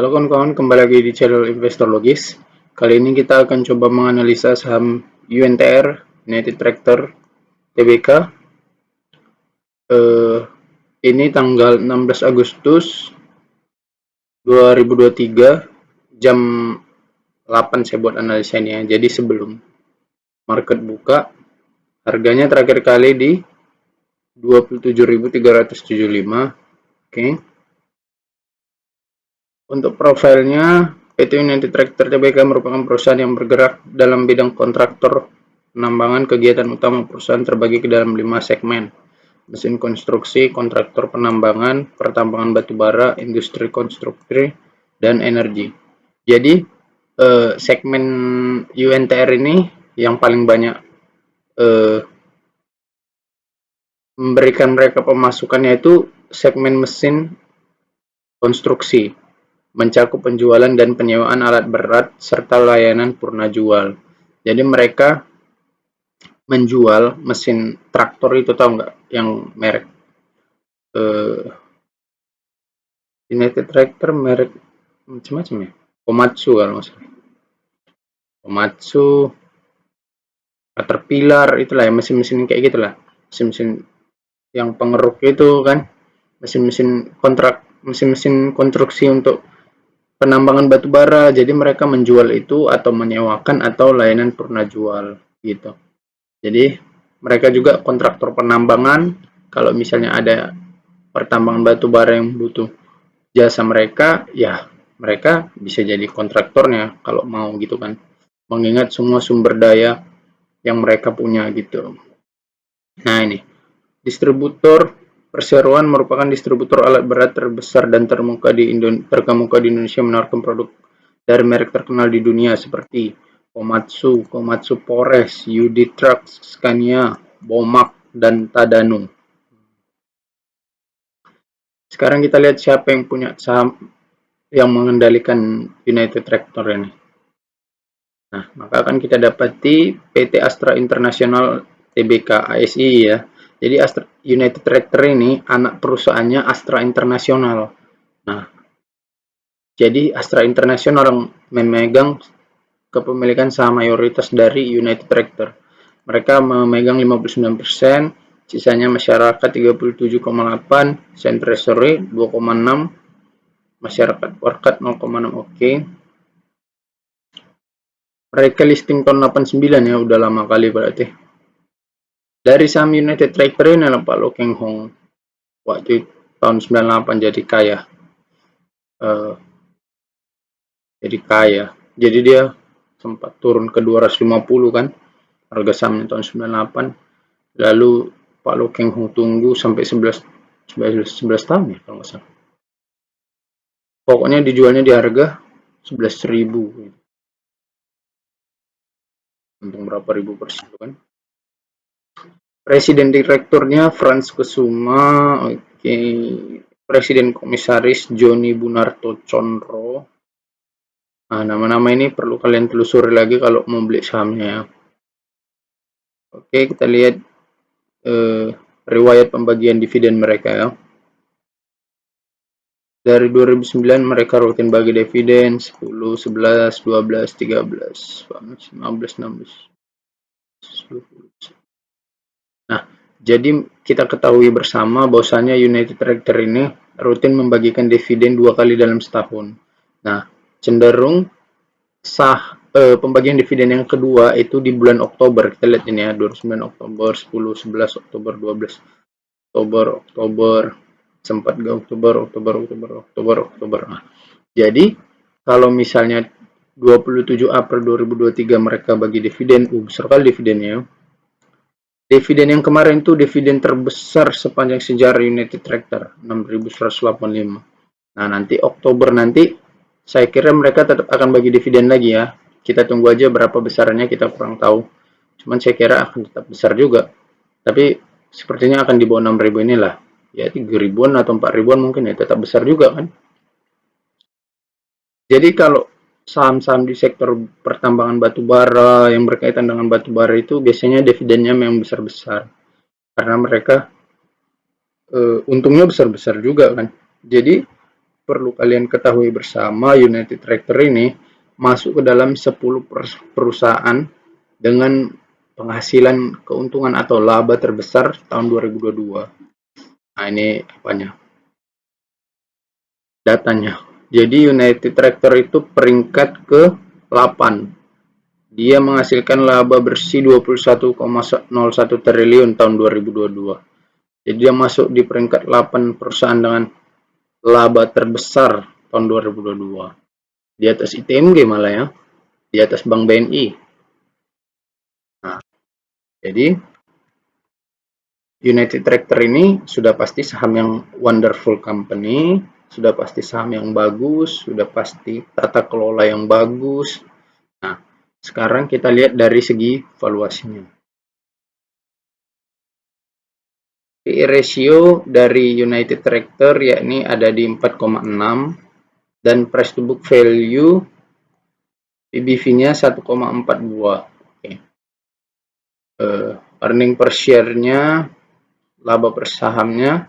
Halo kawan-kawan, kembali lagi di channel Investor Logis. Kali ini kita akan coba menganalisa saham UNTR, United Tractor Tbk. Ini tanggal 16 Agustus 2023 jam 8 saya buat analisa ini ya. Jadi sebelum market buka, harganya terakhir kali di 27.375. Oke. Untuk profilnya, PT United Tractor Tbk merupakan perusahaan yang bergerak dalam bidang kontraktor penambangan. Kegiatan utama perusahaan terbagi ke dalam 5 segmen: mesin konstruksi, kontraktor penambangan, pertambangan batubara, industri konstruksi, dan energi. Jadi segmen UNTR ini yang paling banyak memberikan mereka pemasukannya itu segmen mesin konstruksi, mencakup penjualan dan penyewaan alat berat serta layanan purna jual. Jadi mereka menjual mesin traktor itu, tahu nggak, yang merek United Tractor, merek macam-macam ya, Komatsu kalau nggak salah, Komatsu, Caterpillar, itulah ya, mesin-mesin kayak gitulah, mesin-mesin yang pengeruk itu kan, mesin-mesin mesin-mesin konstruksi untuk penambangan batu bara. Jadi mereka menjual itu atau menyewakan atau layanan purna jual gitu. Jadi mereka juga kontraktor penambangan. Kalau misalnya ada pertambangan batu bara yang butuh jasa mereka, ya mereka bisa jadi kontraktornya kalau mau gitu kan. Mengingat semua sumber daya yang mereka punya gitu. Nah ini, distributor perseroan merupakan distributor alat berat terbesar dan terkemuka di Indonesia, menawarkan produk dari merek terkenal di dunia seperti Komatsu, Komatsu Pores, UD Trucks, Scania, Bomac, dan Tadano. Sekarang kita lihat siapa yang punya saham yang mengendalikan United Tractor ini. Nah, maka akan kita dapati PT Astra International Tbk ASI ya. Jadi United Tractor ini anak perusahaannya Astra International. Nah, jadi Astra International yang memegang kepemilikan saham mayoritas dari United Tractor. Mereka memegang 59%, sisanya masyarakat 37,8%, Treasury 2,6%, masyarakat warkat 0,6%. Oke. Mereka listing tahun 89 ya, udah lama kali berarti. Dari saham United Tractor ini Pak Lo Keng Hong waktu tahun 98 jadi kaya. Jadi dia sempat turun ke 250 kan, harga sahamnya tahun 98. Lalu Pak Lo Keng Hong tunggu sampai 11 tahun ya kalau nggak salah. Pokoknya dijualnya di harga 11.000. Untung berapa ribu persen kan. Presiden direkturnya Frans Kesuma. Oke. Presiden komisaris Joni Bunarto Conro. Nah, nama-nama ini perlu kalian telusuri lagi kalau mau beli sahamnya ya. Oke, kita lihat riwayat pembagian dividen mereka ya. Dari 2009 mereka rutin bagi dividen 10, 11, 12, 13, 15, 16. Nah, jadi kita ketahui bersama bahwasanya United Tractor ini rutin membagikan dividen 2 kali dalam setahun. Nah, cenderung pembagian dividen yang kedua itu di bulan Oktober. Kita lihat ini ya, 29 Oktober, 10, 11 Oktober, 12 Oktober, sempat ke Oktober. Nah, jadi kalau misalnya 27 April 2023 mereka bagi dividen, besar kali dividennya. Dividen yang kemarin itu dividen terbesar sepanjang sejarah United Tractor, 6.185. Nah, nanti Oktober nanti saya kira mereka tetap akan bagi dividen lagi ya. Kita tunggu aja berapa besarnya, kita kurang tahu. Cuman saya kira akan tetap besar juga. Tapi sepertinya akan di bawah 6.000 inilah. Ya 3.000-an atau 4.000-an mungkin ya, tetap besar juga kan. Jadi kalau saham-saham di sektor pertambangan batu bara yang berkaitan dengan batu bara itu biasanya dividennya memang besar-besar. Karena mereka untungnya besar-besar juga kan. Jadi perlu kalian ketahui bersama, United Tractor ini masuk ke dalam 10 perusahaan dengan penghasilan keuntungan atau laba terbesar tahun 2022. Nah, ini apanya? Datanya. Jadi United Tractor itu peringkat ke-8. Dia menghasilkan laba bersih 21,01 triliun tahun 2022. Jadi dia masuk di peringkat 8 perusahaan dengan laba terbesar tahun 2022. Di atas ITMG malah ya. Di atas Bank BNI. Nah, jadi United Tractor ini sudah pasti saham yang wonderful company, sudah pasti saham yang bagus, sudah pasti tata kelola yang bagus. Nah, sekarang kita lihat dari segi valuasinya. PE ratio dari United Tractor yakni ada di 4,6 dan price to book value PBV-nya 1,42. Oke. Earning per share-nya, laba per sahamnya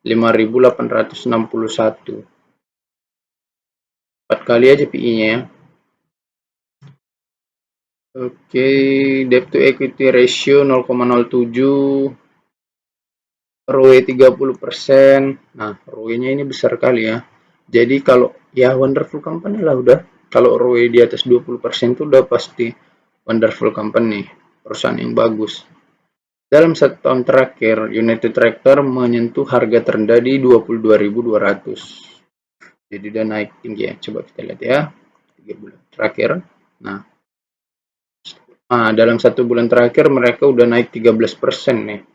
5.861. 4 kali aja PI-nya ya. Oke, debt to equity ratio 0,07, ROE 30%. Nah, ROE-nya ini besar kali ya. Jadi kalau ya wonderful company lah udah. Kalau ROE di atas 20% itu udah pasti wonderful company, perusahaan yang bagus. Dalam 1 tahun terakhir, United Tractor menyentuh harga terendah di 22.200. Jadi udah naik tinggi ya. Coba kita lihat ya. 3 bulan terakhir. Nah, dalam 1 bulan terakhir mereka udah naik 13% nih.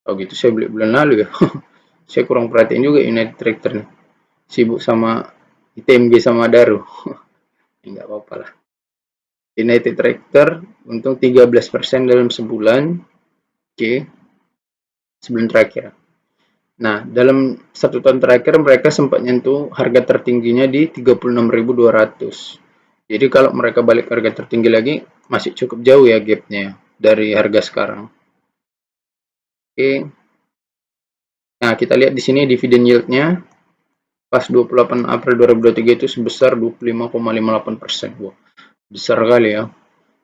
Oh gitu, saya beli bulan lalu ya. Saya kurang perhatiin juga United Tractor nih. Sibuk sama ITMG sama Daru. Enggak apa-apa lah. United Tractor untung 13% dalam sebulan. Oke. Sebulan terakhir. Nah, dalam 1 tahun terakhir mereka sempat nyentuh harga tertingginya di 36.200. Jadi kalau mereka balik ke harga tertinggi lagi, masih cukup jauh ya gapnya dari harga sekarang. Oke. Nah, kita lihat di sini dividen yield-nya pas 28 April 2023 itu sebesar 25,58%. Wow, besar kali ya.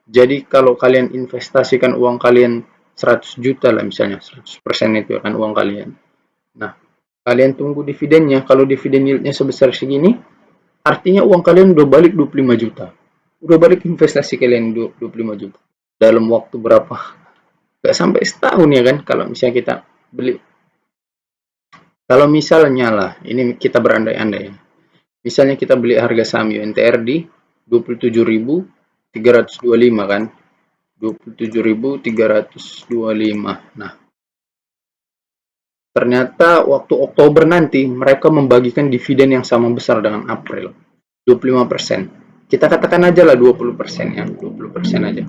Jadi kalau kalian investasikan uang kalian 100 juta lah misalnya, 100% itu kan uang kalian. Nah, kalian tunggu dividennya. Kalau dividen yield-nya sebesar segini, artinya uang kalian udah balik 25 juta. Udah balik investasi kalian 25 juta. Dalam waktu berapa? Gak sampai setahun ya kan, kalau misalnya kita beli. Kalau misalnya lah, ini kita berandai-andai ya. Misalnya kita beli harga saham UNTR di 27.325 kan. 27.325. Nah, ternyata waktu Oktober nanti mereka membagikan dividen yang sama besar dengan April. 25%. Kita katakan aja lah 20% ya. 20% aja.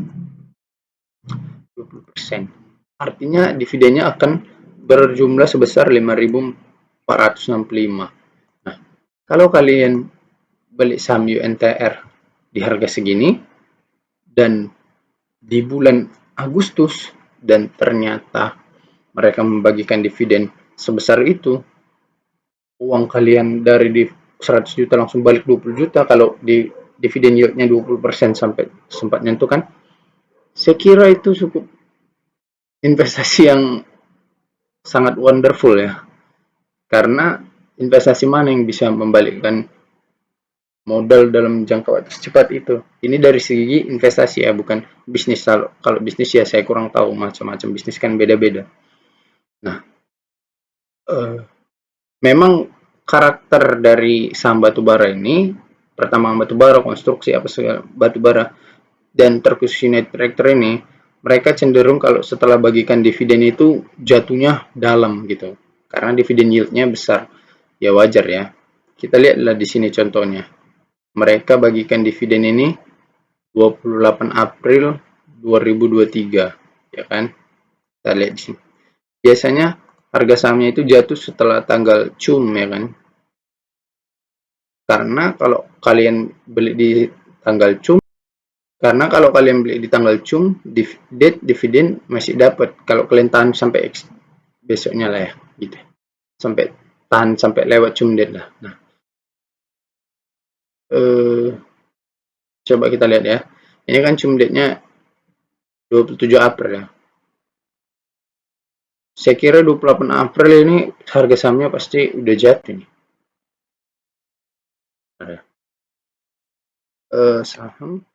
20%. Artinya dividennya akan berjumlah sebesar 5.465. Nah, kalau kalian beli saham UNTR di harga segini dan di bulan Agustus dan ternyata mereka membagikan dividen sebesar itu, uang kalian dari di 100 juta langsung balik 20 juta. Kalau di dividen yield-nya 20% sampai sempat nyentuh kan, saya kira itu cukup investasi yang sangat wonderful ya. Karena investasi mana yang bisa membalikkan modal dalam jangka waktu secepat itu? Ini dari segi investasi ya, bukan bisnis. Kalau bisnis ya saya kurang tahu, macam-macam bisnis kan beda-beda. Nah, memang karakter dari saham batubara ini, pertambangan batubara, konstruksi apa segala batubara, dan terkhusus United Tractor ini, mereka cenderung kalau setelah bagikan dividen itu jatuhnya dalam gitu, karena dividen yield-nya besar. Ya wajar ya. Kita lihatlah di sini contohnya. Mereka bagikan dividen ini 28 April 2023, ya kan? Kita lihat di sini. Biasanya harga sahamnya itu jatuh setelah tanggal cum, ya kan? Karena kalau kalian beli di tanggal cum, dividen masih dapat. Kalau kalian tahan sampai besoknya lah ya, gitu. Sampai tahan sampai lewat cumdet lah. Nah, coba kita lihat ya. Ini kan cumdetnya 27 April ya. Saya kira 28 April ini harga sahamnya pasti udah jatuh nih. Saham.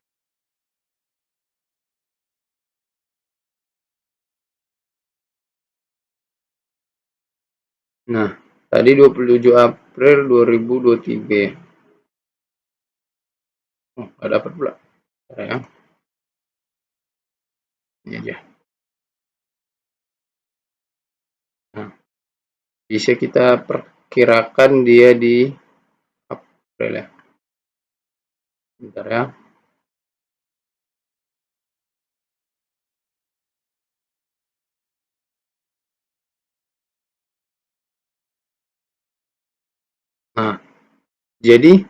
Nah, tadi 27 April 2023. Oh, nggak dapat pula. Ya. Ini aja. Nah, bisa kita perkirakan dia di April ya. Bentar ya. Nah, jadi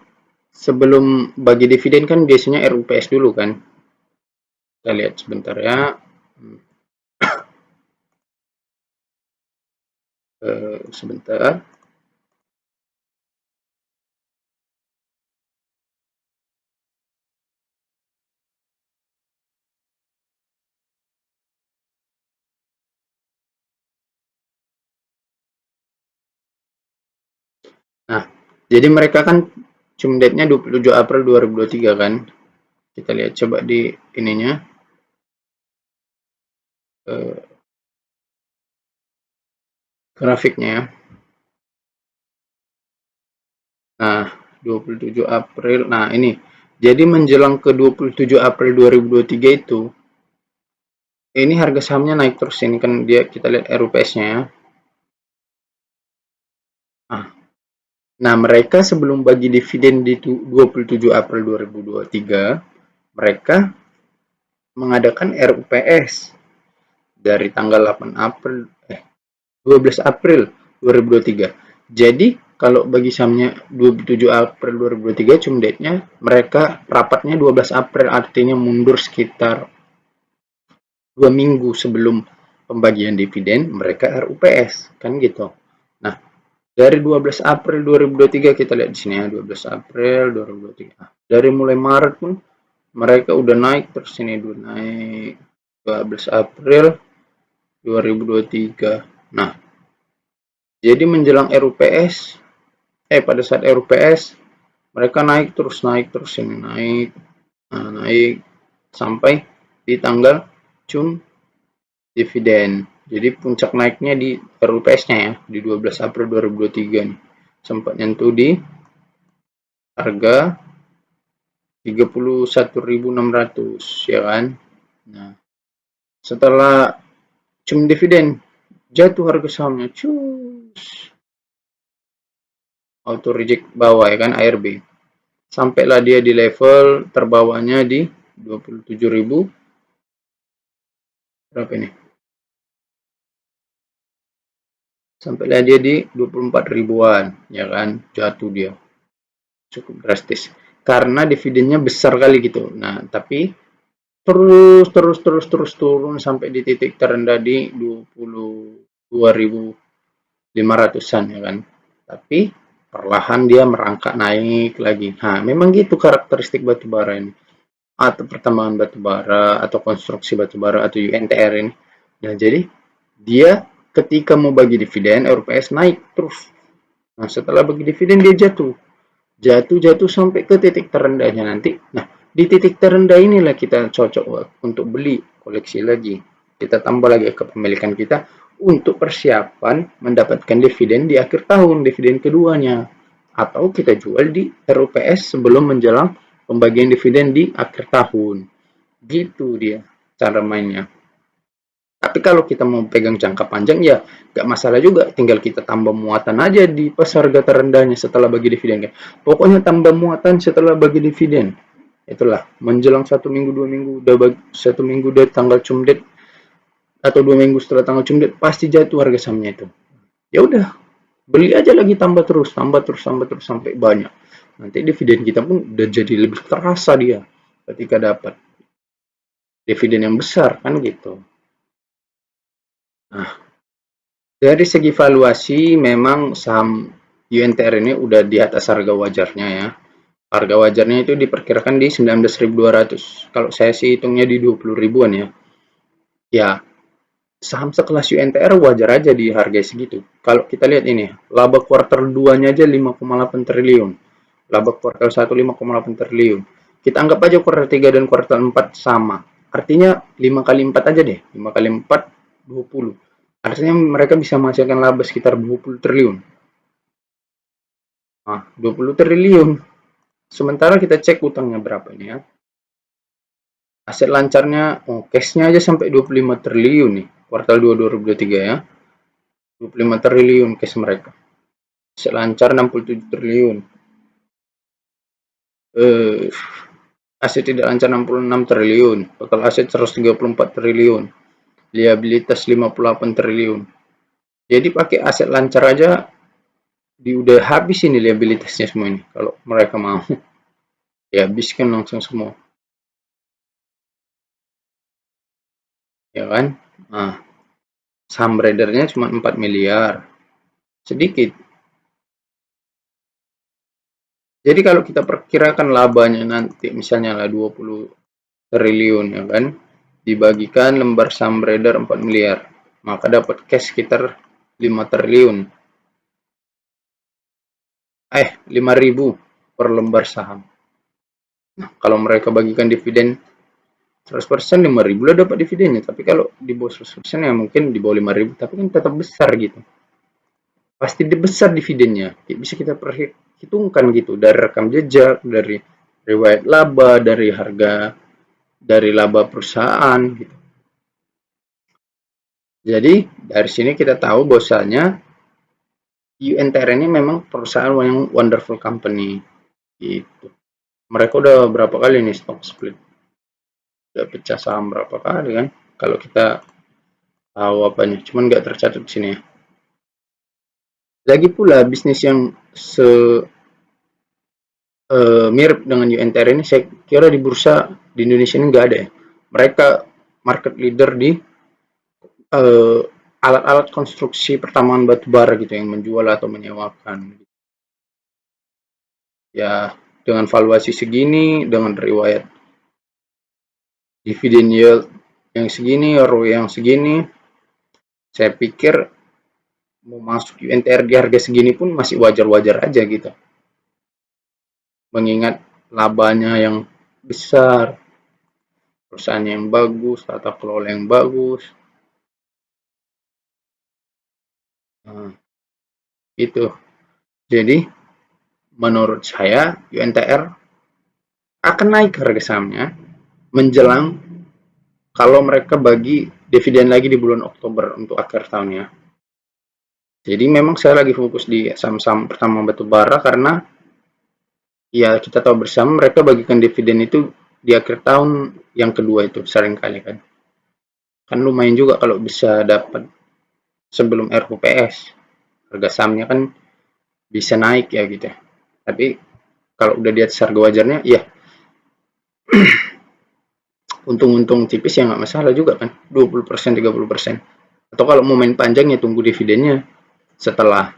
sebelum bagi dividen kan biasanya RUPS dulu kan. Kita lihat sebentar ya. Sebentar. Nah, jadi mereka kan cumdetnya 27 April 2023 kan. Kita lihat coba di ininya. Grafiknya ya. Nah, 27 April. Nah, ini. Jadi menjelang ke 27 April 2023 itu, ini harga sahamnya naik terus. Ini kan dia, kita lihat RUPS-nya ya. Nah, mereka sebelum bagi dividen di 27 April 2023, mereka mengadakan RUPS dari tanggal 12 April 2023. Jadi, kalau bagi sahamnya 27 April 2023 cumdetnya, mereka rapatnya 12 April, artinya mundur sekitar 2 minggu sebelum pembagian dividen, mereka RUPS, kan gitu. Nah, dari 12 April 2023 kita lihat di sini ya, 12 April 2023. Dari mulai Maret pun mereka udah naik terus, ini udah naik 12 April 2023. Nah, jadi menjelang RUPS, pada saat RUPS mereka naik terus ini naik, naik sampai di tanggal dividen. Jadi puncak naiknya di RUPS-nya ya, di 12 April 2023 nih. Sempat nyentuh di harga 31.600 ya kan. Nah, setelah dividen jatuh harga sahamnya, auto reject bawah ya kan, ARB. Sampailah dia di level terbawahnya di 27.000 berapa ini? Sampailah dia di 24 ribuan ya kan, jatuh dia. Cukup drastis. Karena dividennya besar kali gitu. Nah, tapi terus turun sampai di titik terendah di 22.500-an ya kan. Tapi perlahan dia merangkak naik lagi. Nah, memang gitu karakteristik batubara ini. Atau pertambangan batubara atau konstruksi batubara atau UNTR ini. Nah, jadi dia ketika mau bagi dividen RUPS naik terus. Nah, setelah bagi dividen dia jatuh sampai ke titik terendahnya nanti. Nah, di titik terendah inilah kita cocok untuk beli, koleksi lagi. Kita tambah lagi kepemilikan kita untuk persiapan mendapatkan dividen di akhir tahun, dividen keduanya. Atau kita jual di RUPS sebelum menjelang pembagian dividen di akhir tahun. Gitu dia cara mainnya. Tapi kalau kita mau pegang jangka panjang ya nggak masalah juga, tinggal kita tambah muatan aja di pas harga terendahnya setelah bagi dividen kan. Pokoknya tambah muatan setelah bagi dividen. Itulah menjelang 1 minggu 2 minggu udah satu minggu dari tanggal cumdet atau 2 minggu setelah tanggal cumdet pasti jatuh harga sahamnya itu. Ya udah beli aja lagi, tambah terus sampai banyak. Nanti dividen kita pun udah jadi lebih terasa dia ketika dapat dividen yang besar kan gitu. Nah, Dari segi valuasi memang saham UNTR ini udah di atas harga wajarnya ya. Harga wajarnya itu diperkirakan di 19.200. Kalau saya sih hitungnya di 20 ribuan ya. Ya, saham sekelas UNTR wajar aja di harga segitu. Kalau kita lihat ini, laba kuartal 2-nya aja 5,8 triliun. Laba kuartal 1 5,8 triliun. Kita anggap aja kuartal 3 dan kuartal 4 sama. Artinya 5 kali 4 aja deh. 5 kali 4 20. Artinya mereka bisa menghasilkan laba sekitar 20 triliun. Nah, 20 triliun. Sementara kita cek utangnya berapa ini ya. Aset lancarnya, cashnya aja sampai 25 triliun nih. Kuartal 2 2023 ya. 25 triliun cash mereka. Aset lancar 67 triliun. Aset tidak lancar 66 triliun. Total aset 134 triliun. Liabilitas 58 triliun. Jadi pakai aset lancar aja udah habis ini liabilitasnya semua ini. Kalau mereka mau. Dihabiskan langsung semua. Ya kan? Nah, saham beredarnya cuma 4 miliar. Sedikit. Jadi kalau kita perkirakan labanya nanti misalnya lah 20 triliun ya kan, dibagikan lembar saham beredar 4 miliar, maka dapat cash sekitar 5 triliun. 5.000 per lembar saham. Nah, kalau mereka bagikan dividen 100%, 5.000 lah dapat dividennya. Tapi kalau di bawah 100% ya mungkin di bawah 5.000, tapi kan tetap besar gitu. Pasti besar dividennya. Bisa kita perhitungkan gitu dari rekam jejak, dari riwayat laba, dari laba perusahaan gitu. Jadi dari sini kita tahu bahwasanya UNTR ini memang perusahaan yang wonderful company gitu. Mereka udah berapa kali nih stock split, udah pecah saham berapa kali kan, kalau kita tahu apanya, cuman nggak tercatat di sini ya. Lagi pula bisnis yang mirip dengan UNTR ini saya kira di bursa di Indonesia ini nggak ada ya. Mereka market leader di alat-alat konstruksi pertambangan batu bara gitu yang menjual atau menyewakan. Ya dengan valuasi segini, dengan riwayat dividen yield yang segini, ROE yang segini, saya pikir mau masuk UNTR di harga segini pun masih wajar-wajar aja gitu. Mengingat labanya yang besar, perusahaan yang bagus, tata kelola yang bagus. Nah, itu. Jadi menurut saya UNTR akan naik harga sahamnya menjelang kalau mereka bagi dividen lagi di bulan Oktober untuk akhir tahunnya. Jadi memang saya lagi fokus di saham-saham pertama batubara karena ya kita tahu bersama mereka bagikan dividen itu di akhir tahun yang kedua itu sering kali kan. Kan lumayan juga kalau bisa dapat sebelum RUPS. Harga sahamnya kan bisa naik ya gitu. Tapi kalau udah di atas harga wajarnya ya untung-untung tipis ya nggak masalah juga kan, 20% 30%. Atau kalau mau main panjang ya tunggu dividennya setelah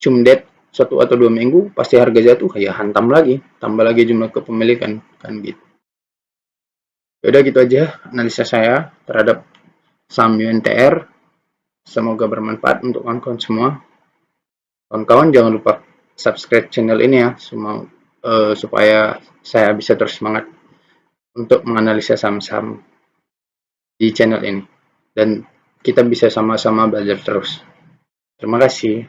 cumdet 1 atau 2 minggu pasti harga jatuh ya hantam lagi, tambah lagi jumlah kepemilikan kan gitu. Udah gitu aja analisa saya terhadap saham UNTR. Semoga bermanfaat untuk kawan-kawan semua. Kawan-kawan jangan lupa subscribe channel ini ya, supaya saya bisa terus semangat untuk menganalisa saham-saham di channel ini dan kita bisa sama-sama belajar terus. Terima kasih.